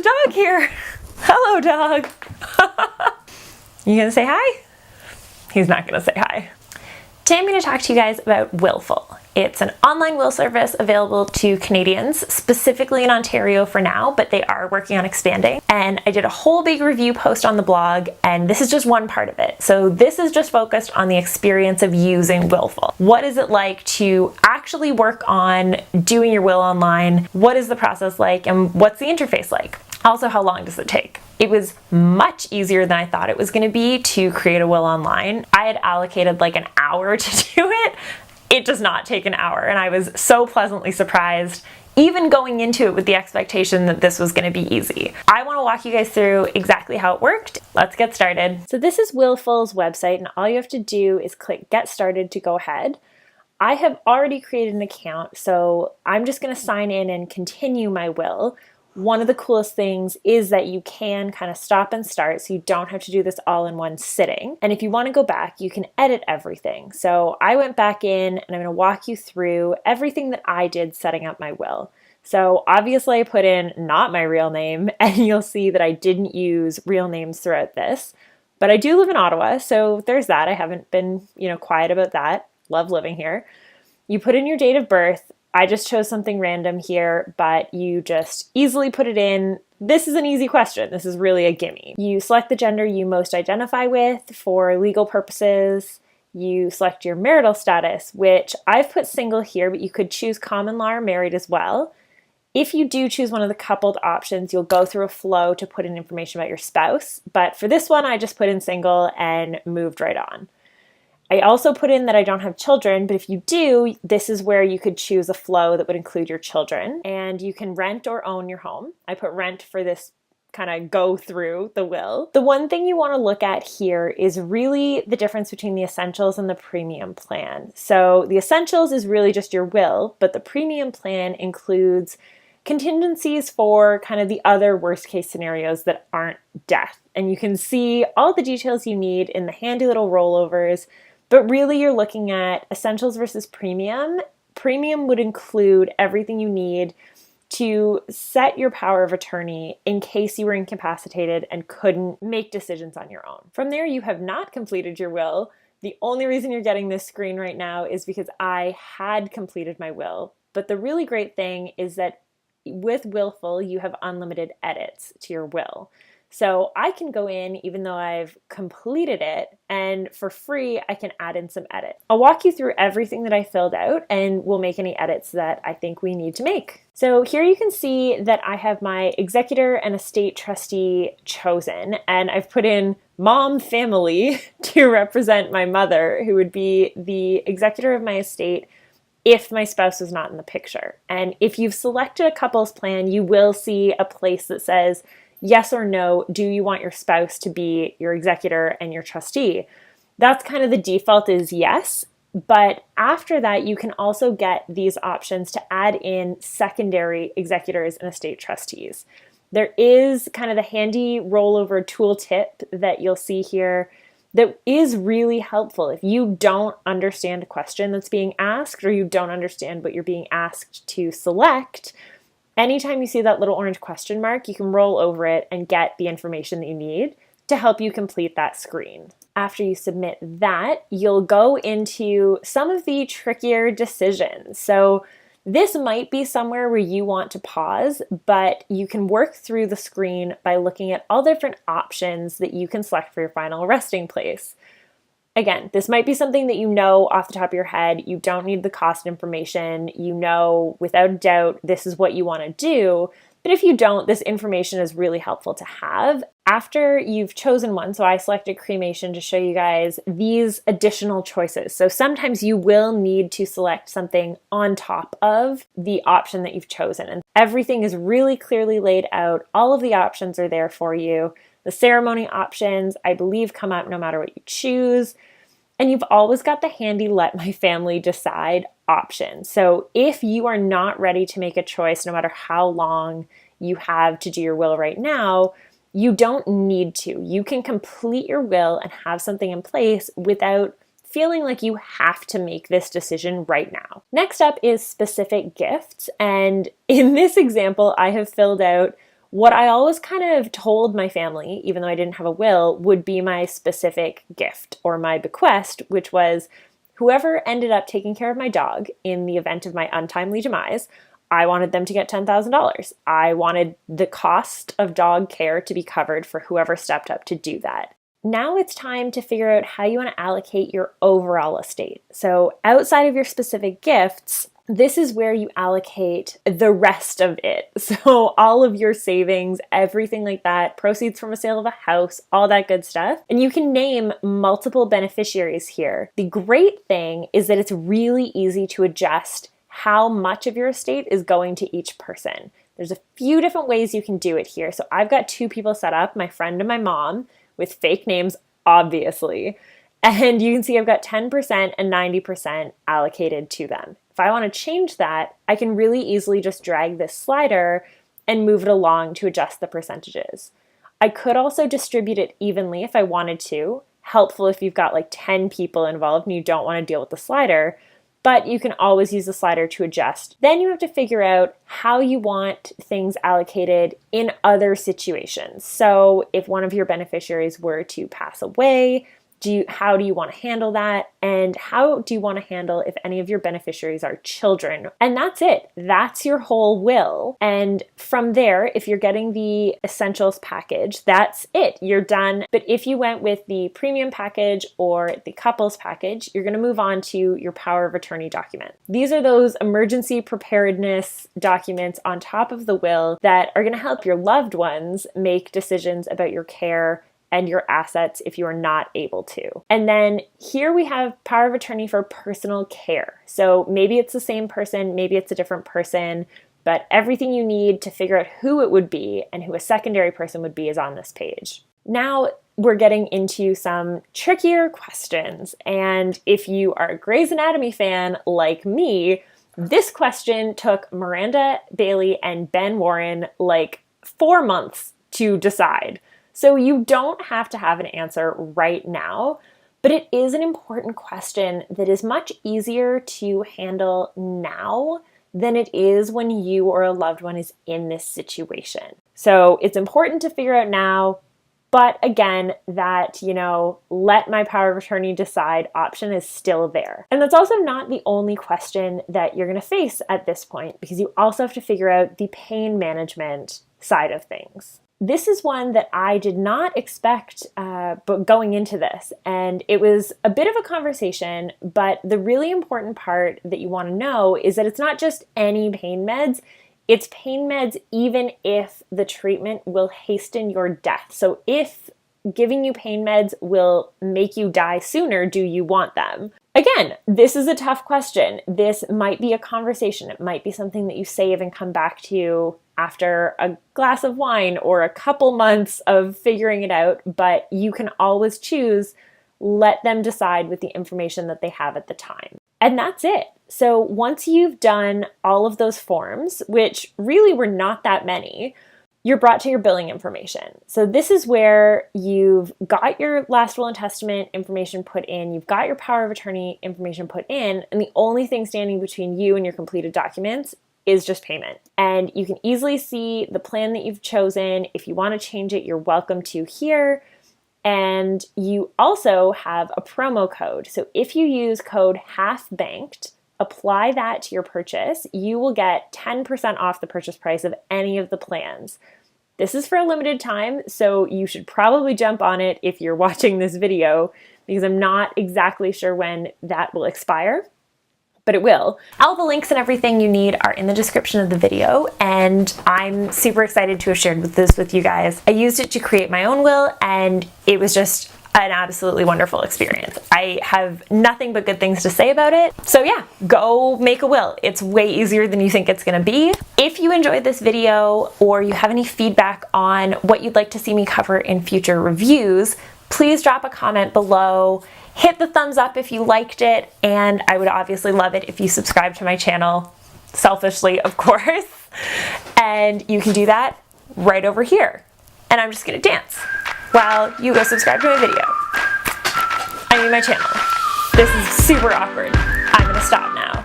dog here. Hello, dog. You gonna say hi? He's not gonna say hi. Today I'm going to talk to you guys about Willful. It's an online will service available to Canadians, specifically in Ontario for now, but they are working on expanding. And I did a whole big review post on the blog, and this is just one part of it. So this is just focused on the experience of using Willful. What is it like to actually work on doing your will online? What is the process like, and what's the interface like? Also, how long does it take? It was much easier than I thought it was going to be to create a will online. I had allocated like an hour to do it. It does not take an hour, and I was so pleasantly surprised, even going into it with the expectation that this was going to be easy. I want to walk you guys through exactly how it worked. Let's get started. So this is Willful's website, and all you have to do is click Get Started to go ahead. I have already created an account, so I'm just going to sign in and continue my will. One of the coolest things is that you can kind of stop and start, so you don't have to do this all in one sitting. And if you want to go back, you can edit everything. So I went back in and I'm going to walk you through everything that I did setting up my will. So obviously I put in not my real name, and you'll see that I didn't use real names throughout this. But I do live in Ottawa, so there's that. I haven't been, quiet about that. Love living here. You put in your date of birth. I just chose something random here, but you just easily put it in. This is an easy question. This is really a gimme. You select the gender you most identify with for legal purposes. You select your marital status, which I've put single here, but you could choose common law or married as well. If you do choose one of the coupled options, you'll go through a flow to put in information about your spouse. But for this one, I just put in single and moved right on. I also put in that I don't have children, but if you do, this is where you could choose a flow that would include your children, and you can rent or own your home. I put rent for this kind of go through the will. The one thing you want to look at here is really the difference between the essentials and the premium plan. So the essentials is really just your will, but the premium plan includes contingencies for kind of the other worst case scenarios that aren't death. And you can see all the details you need in the handy little rollovers. But really you're looking at essentials versus premium. Premium would include everything you need to set your power of attorney in case you were incapacitated and couldn't make decisions on your own. From there, you have not completed your will. The only reason you're getting this screen right now is because I had completed my will. But the really great thing is that with Willful, you have unlimited edits to your will. So I can go in even though I've completed it, and for free I can add in some edits. I'll walk you through everything that I filled out, and we'll make any edits that I think we need to make. So here you can see that I have my executor and estate trustee chosen, and I've put in mom family to represent my mother, who would be the executor of my estate if my spouse was not in the picture. And if you've selected a couples plan, you will see a place that says yes or no, do you want your spouse to be your executor and your trustee? That's kind of the default is yes, but after that you can also get these options to add in secondary executors and estate trustees. There is kind of the handy rollover tooltip that you'll see here that is really helpful if you don't understand a question that's being asked, or you don't understand what you're being asked to select. Anytime you see that little orange question mark, you can roll over it and get the information that you need to help you complete that screen. After you submit that, you'll go into some of the trickier decisions. So this might be somewhere where you want to pause, but you can work through the screen by looking at all the different options that you can select for your final resting place. Again, this might be something that you know off the top of your head. You don't need the cost information. You know without a doubt this is what you want to do. But if you don't, this information is really helpful to have. After you've chosen one, so I selected cremation to show you guys these additional choices. So sometimes you will need to select something on top of the option that you've chosen. And everything is really clearly laid out. All of the options are there for you. The ceremony options, I believe, come up no matter what you choose. And you've always got the handy let my family decide option. So if you are not ready to make a choice, no matter how long you have to do your will right now, you don't need to. You can complete your will and have something in place without feeling like you have to make this decision right now. Next up is specific gifts. And in this example, I have filled out what I always kind of told my family, even though I didn't have a will, would be my specific gift or my bequest, which was whoever ended up taking care of my dog in the event of my untimely demise, I wanted them to get $10,000. I wanted the cost of dog care to be covered for whoever stepped up to do that. Now it's time to figure out how you want to allocate your overall estate. So outside of your specific gifts, this is where you allocate the rest of it. So all of your savings, everything like that, proceeds from a sale of a house, all that good stuff. And you can name multiple beneficiaries here. The great thing is that it's really easy to adjust how much of your estate is going to each person. There's a few different ways you can do it here. So I've got two people set up, my friend and my mom, with fake names, obviously. And you can see I've got 10% and 90% allocated to them. If I want to change that, I can really easily just drag this slider and move it along to adjust the percentages. I could also distribute it evenly if I wanted to. Helpful if you've got like 10 people involved and you don't want to deal with the slider, but you can always use the slider to adjust. Then you have to figure out how you want things allocated in other situations. So if one of your beneficiaries were to pass away, how do you want to handle that? And how do you want to handle if any of your beneficiaries are children? And that's it. That's your whole will. And from there, if you're getting the essentials package, that's it. You're done. But if you went with the premium package or the couples package, you're going to move on to your power of attorney document. These are those emergency preparedness documents on top of the will that are going to help your loved ones make decisions about your care and your assets if you are not able to. And then here we have power of attorney for personal care. So maybe it's the same person, maybe it's a different person, but everything you need to figure out who it would be and who a secondary person would be is on this page. Now we're getting into some trickier questions. And if you are a Grey's Anatomy fan like me, this question took Miranda Bailey and Ben Warren like 4 months to decide. So you don't have to have an answer right now, but it is an important question that is much easier to handle now than it is when you or a loved one is in this situation. So it's important to figure out now, but again, that, let my power of attorney decide option is still there. And that's also not the only question that you're going to face at this point, because you also have to figure out the pain management side of things. This is one that I did not expect but going into this, and it was a bit of a conversation, but the really important part that you want to know is that it's not just any pain meds, it's pain meds even if the treatment will hasten your death. So if giving you pain meds will make you die sooner, do you want them? Again, this is a tough question. This might be a conversation. It might be something that you save and come back to after a glass of wine or a couple months of figuring it out, but you can always choose, let them decide with the information that they have at the time. And that's it. So once you've done all of those forms, which really were not that many, you're brought to your billing information. So this is where you've got your last will and testament information put in, you've got your power of attorney information put in, and the only thing standing between you and your completed documents is just payment. And you can easily see the plan that you've chosen. If you want to change it, you're welcome to here. And you also have a promo code. So if you use code HALFBANKED, apply that to your purchase, you will get 10% off the purchase price of any of the plans. This is for a limited time, so you should probably jump on it if you're watching this video, because I'm not exactly sure when that will expire, but it will. All the links and everything you need are in the description of the video, and I'm super excited to have shared this with you guys. I used it to create my own will, and it was just an absolutely wonderful experience. I have nothing but good things to say about it. So yeah, go make a will. It's way easier than you think it's gonna be. If you enjoyed this video or you have any feedback on what you'd like to see me cover in future reviews, please drop a comment below. Hit the thumbs up if you liked it, and I would obviously love it if you subscribe to my channel, selfishly, of course. And you can do that right over here. And I'm just gonna dance while you go subscribe to my video. I mean my channel. This is super awkward.